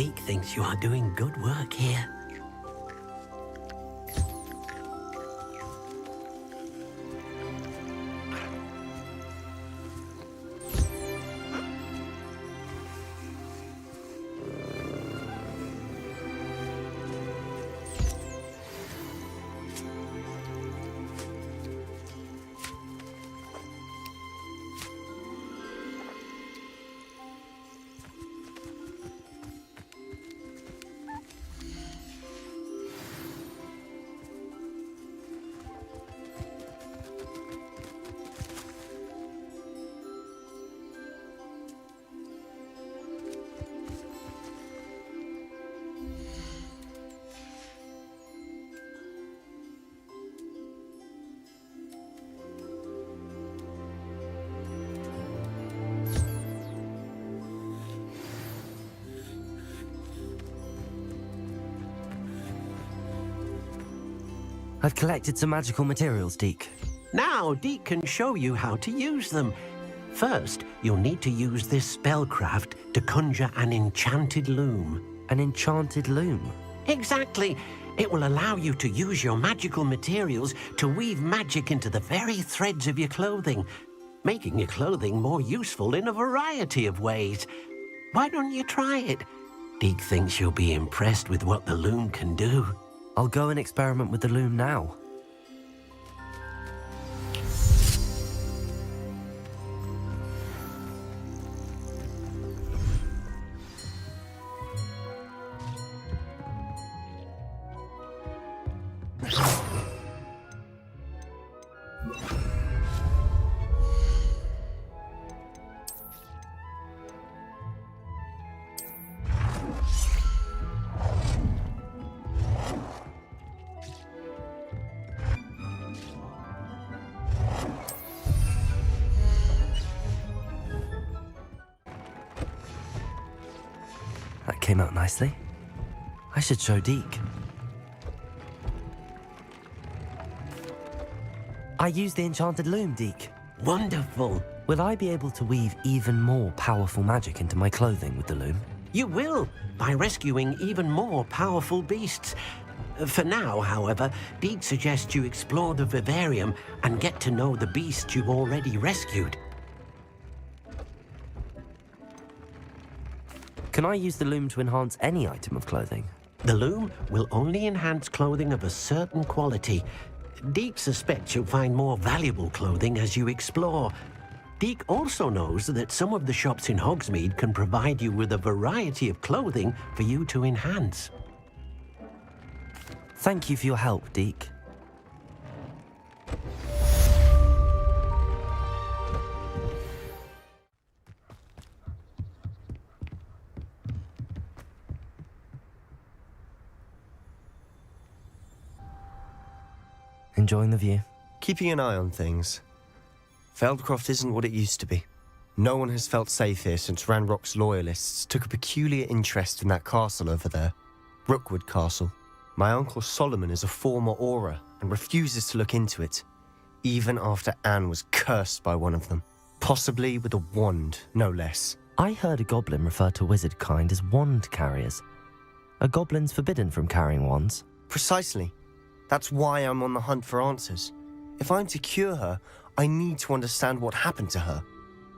Deke thinks you are doing good work here. I've collected some magical materials, Deke. Now, Deke can show you how to use them. First, you'll need to use this spellcraft to conjure an enchanted loom. An enchanted loom? Exactly. It will allow you to use your magical materials to weave magic into the very threads of your clothing, making your clothing more useful in a variety of ways. Why don't you try it? Deke thinks you'll be impressed with what the loom can do. I'll go and experiment with the loom now. That came out nicely. I should show Deke. I used the enchanted loom, Deke. Wonderful. Will I be able to weave even more powerful magic into my clothing with the loom? You will, by rescuing even more powerful beasts. For now, however, Deke suggests you explore the vivarium and get to know the beasts you've already rescued. Can I use the loom to enhance any item of clothing? The loom will only enhance clothing of a certain quality. Deke suspects you'll find more valuable clothing as you explore. Deke also knows that some of the shops in Hogsmeade can provide you with a variety of clothing for you to enhance. Thank you for your help, Deke. Enjoying the view? Keeping an eye on things. Feldcroft isn't what it used to be. No one has felt safe here since Ranrock's loyalists took a peculiar interest in that castle over there. Rookwood Castle. My uncle Solomon is a former Auror and refuses to look into it, even after Anne was cursed by one of them. Possibly with a wand, no less. I heard a goblin refer to wizard kind as wand carriers. Are goblins forbidden from carrying wands? Precisely. That's why I'm on the hunt for answers. If I'm to cure her, I need to understand what happened to her.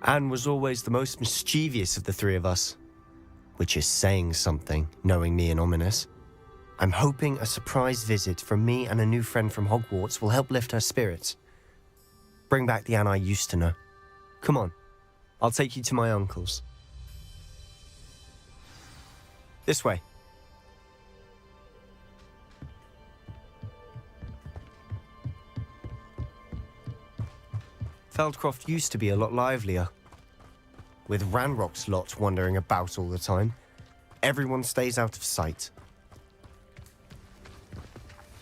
Anne was always the most mischievous of the three of us. Which is saying something, knowing me and Ominous. I'm hoping a surprise visit from me and a new friend from Hogwarts will help lift her spirits. Bring back the Anne I used to know. Come on, I'll take you to my uncle's. This way. Feldcroft used to be a lot livelier. With Ranrock's lot wandering about all the time, everyone stays out of sight.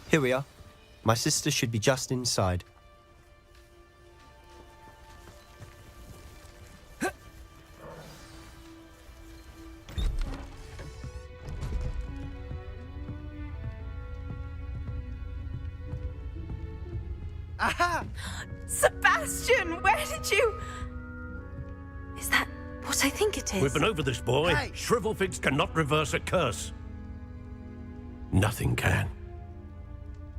Here we are. My sister should be just inside. Aha! Sebastian, where did you... Is that what I think it is. We've been over this, boy. Hey! Shrivelfigs cannot reverse a curse. Nothing can.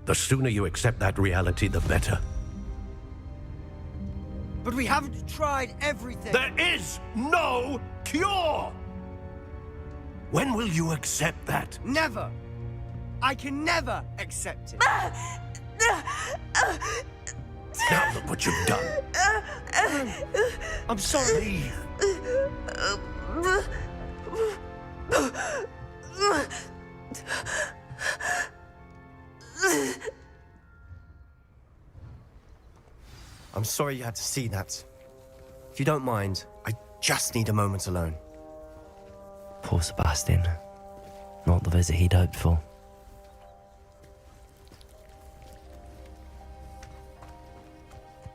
The sooner you accept that reality, the better. But we haven't tried everything. There is no cure! When will you accept that? Never. I can never accept it. Now look what you've done. I'm sorry. I'm sorry you had to see that. If you don't mind, I just need a moment alone. Poor Sebastian. Not the visit he'd hoped for.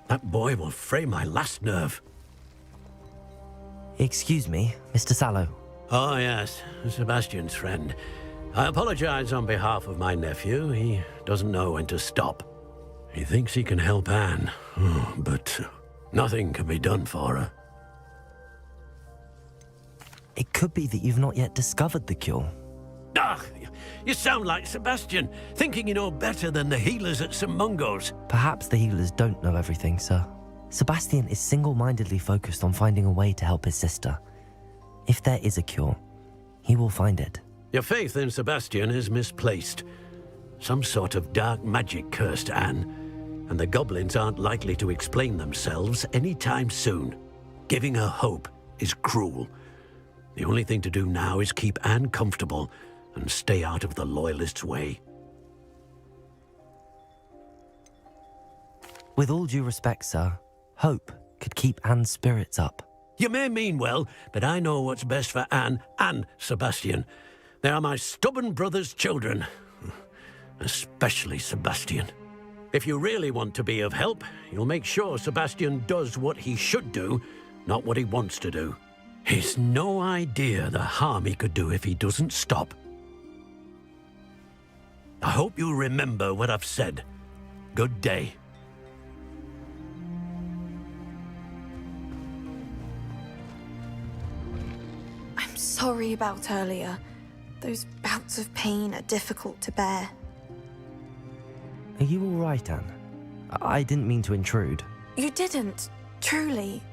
That boy will fray my last nerve. Excuse me, Mr. Sallow. Oh, yes, Sebastian's friend. I apologize on behalf of my nephew. He doesn't know when to stop. He thinks he can help Anne, but nothing can be done for her. It could be that you've not yet discovered the cure. Ah, you sound like Sebastian, thinking you know better than the healers at St. Mungo's. Perhaps the healers don't know everything, sir. Sebastian is single-mindedly focused on finding a way to help his sister. If there is a cure, he will find it. Your faith in Sebastian is misplaced. Some sort of dark magic cursed Anne, and the goblins aren't likely to explain themselves anytime soon. Giving her hope is cruel. The only thing to do now is keep Anne comfortable and stay out of the Loyalists' way. With all due respect, sir, hope could keep Anne's spirits up. You may mean well, but I know what's best for Anne and Sebastian. They are my stubborn brother's children. Especially Sebastian. If you really want to be of help, you'll make sure Sebastian does what he should do, not what he wants to do. He's no idea the harm he could do if he doesn't stop. I hope you'll remember what I've said. Good day. I'm sorry about earlier. Those bouts of pain are difficult to bear. Are you all right, Anne? I didn't mean to intrude. You didn't, truly.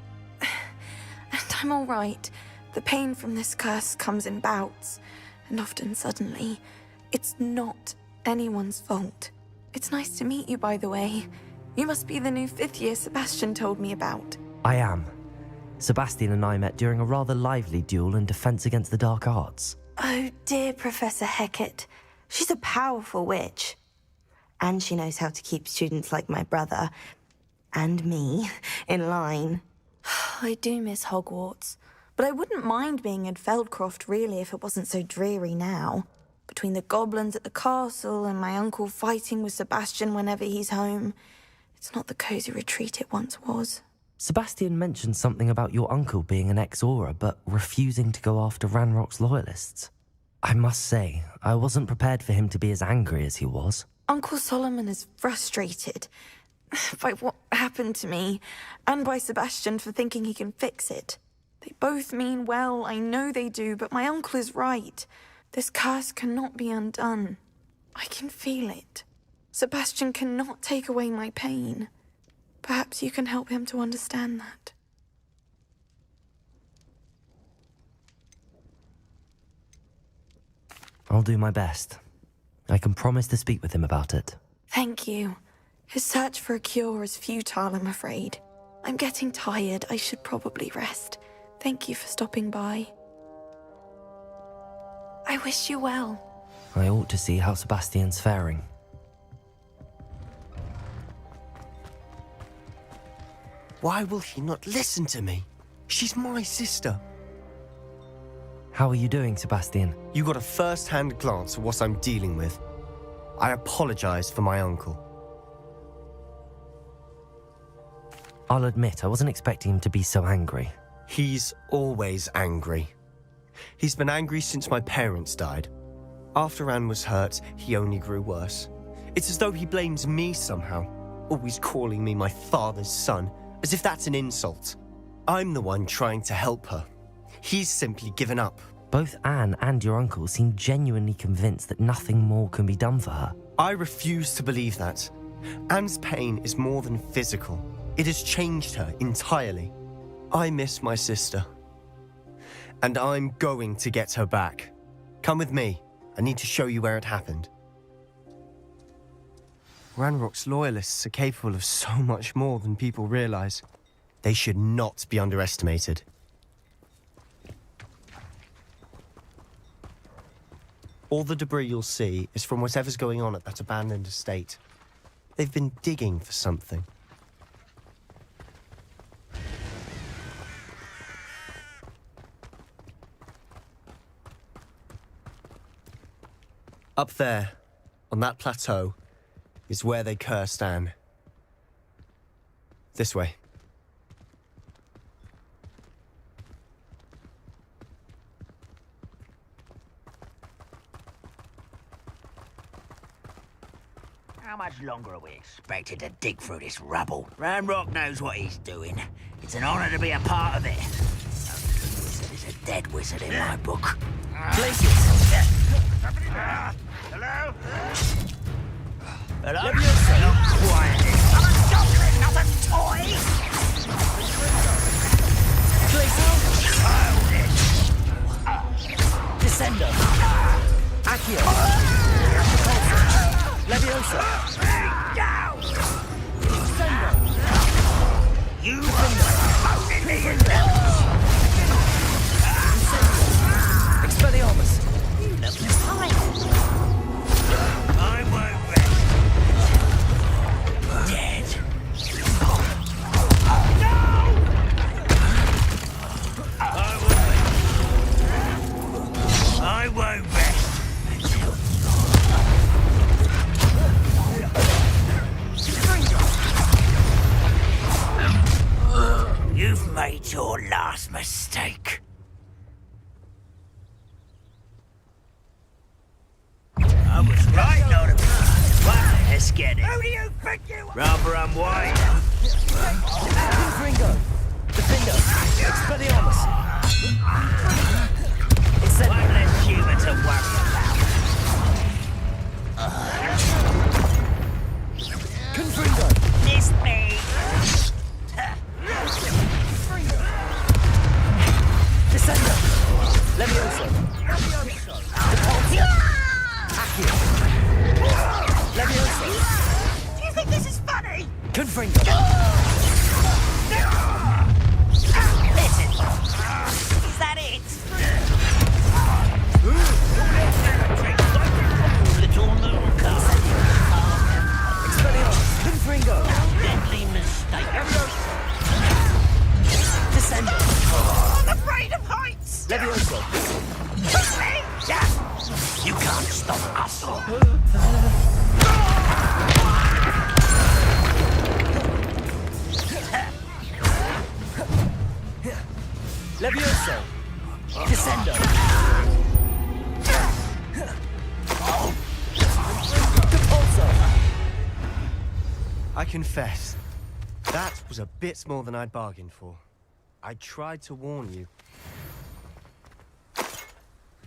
And I'm all right. The pain from this curse comes in bouts, and often suddenly. It's not anyone's fault. It's nice to meet you, by the way. You must be the new 5th year Sebastian told me about. I am. Sebastian and I met during a rather lively duel in Defense Against the Dark Arts. Oh, dear Professor Hecat. She's a powerful witch. And she knows how to keep students like my brother, and me, in line. I do miss Hogwarts, but I wouldn't mind being in Feldcroft, really, if it wasn't so dreary now. Between the goblins at the castle and my uncle fighting with Sebastian whenever he's home, it's not the cozy retreat it once was. Sebastian mentioned something about your uncle being an ex-Auror, but refusing to go after Ranrock's loyalists. I must say, I wasn't prepared for him to be as angry as he was. Uncle Solomon is frustrated by what happened to me, and by Sebastian for thinking he can fix it. They both mean well, I know they do, but my uncle is right. This curse cannot be undone. I can feel it. Sebastian cannot take away my pain. Perhaps you can help him to understand that. I'll do my best. I can promise to speak with him about it. Thank you. His search for a cure is futile, I'm afraid. I'm getting tired. I should probably rest. Thank you for stopping by. I wish you well. I ought to see how Sebastian's faring. Why will he not listen to me? She's my sister. How are you doing, Sebastian? You got a first-hand glance at what I'm dealing with. I apologize for my uncle. I'll admit, I wasn't expecting him to be so angry. He's always angry. He's been angry since my parents died. After Anne was hurt, he only grew worse. It's as though he blames me somehow, always calling me my father's son, as if that's an insult. I'm the one trying to help her. He's simply given up. Both Anne and your uncle seem genuinely convinced that nothing more can be done for her. I refuse to believe that. Anne's pain is more than physical. It has changed her entirely. I miss my sister. And I'm going to get her back. Come with me. I need to show you where it happened. Ranrock's loyalists are capable of so much more than people realize. They should not be underestimated. All the debris you'll see is from whatever's going on at that abandoned estate. They've been digging for something. Up there, on that plateau, is where they cursed Anne. This way. How much longer are we expected to dig through this rubble? Ranrock knows what he's doing. It's an honor to be a part of it. A wizard is a dead wizard in my book. Places! Hello? Hello? Leviosa! Quiet. I'm a goblin, not a toy! Places! Hold it! Descendo! Accio! Leviosa! Down! Descendo! You are promoting me in levels! Expelliarmus! I won't rest. Dead. No! I won't rest until... You've made your last mistake. I was right not to be. Well, let's get it. Who do you think you are? Rather unwise. Ringo! Defendo! Expelliarmus! One less human to worry about. Confringo! Miss me. Descendo! Leviosa! Depulso! Accio! Leviosa! Do you think this is funny? Confringo! Listen. Is that it? Little Milka. Expelliarmus! Confringo! Deadly mistake. Descendo! I'm afraid of heights. Leviosa! Push me. You can't stop us. Leviosa! Descendo! Depulso! I confess, that was a bit more than I'd bargained for. I tried to warn you.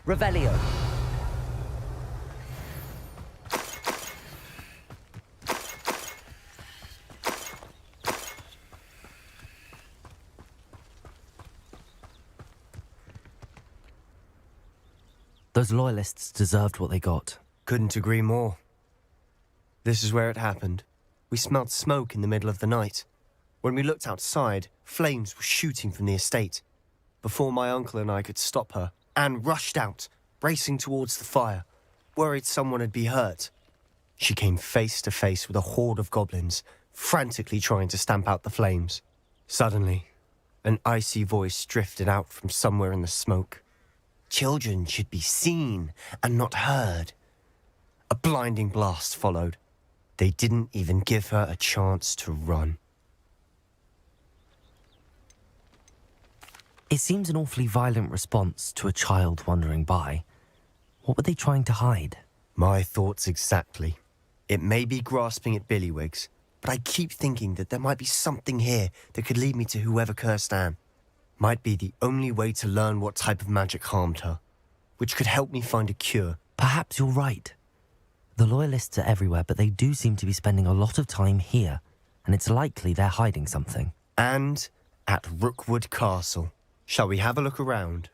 Revelio! Those loyalists deserved what they got. Couldn't agree more. This is where it happened. We smelled smoke in the middle of the night. When we looked outside, flames were shooting from the estate. Before my uncle and I could stop her, Anne rushed out, racing towards the fire, worried someone had been hurt. She came face to face with a horde of goblins, frantically trying to stamp out the flames. Suddenly, an icy voice drifted out from somewhere in the smoke. Children should be seen and not heard. A blinding blast followed. They didn't even give her a chance to run. It seems an awfully violent response to a child wandering by. What were they trying to hide? My thoughts exactly. It may be grasping at billywhigs, but I keep thinking that there might be something here that could lead me to whoever cursed Anne. might be the only way to learn what type of magic harmed her, which could help me find a cure. Perhaps you're right. The Loyalists are everywhere, but they do seem to be spending a lot of time here, and it's likely they're hiding something. And at Rookwood Castle. Shall we have a look around?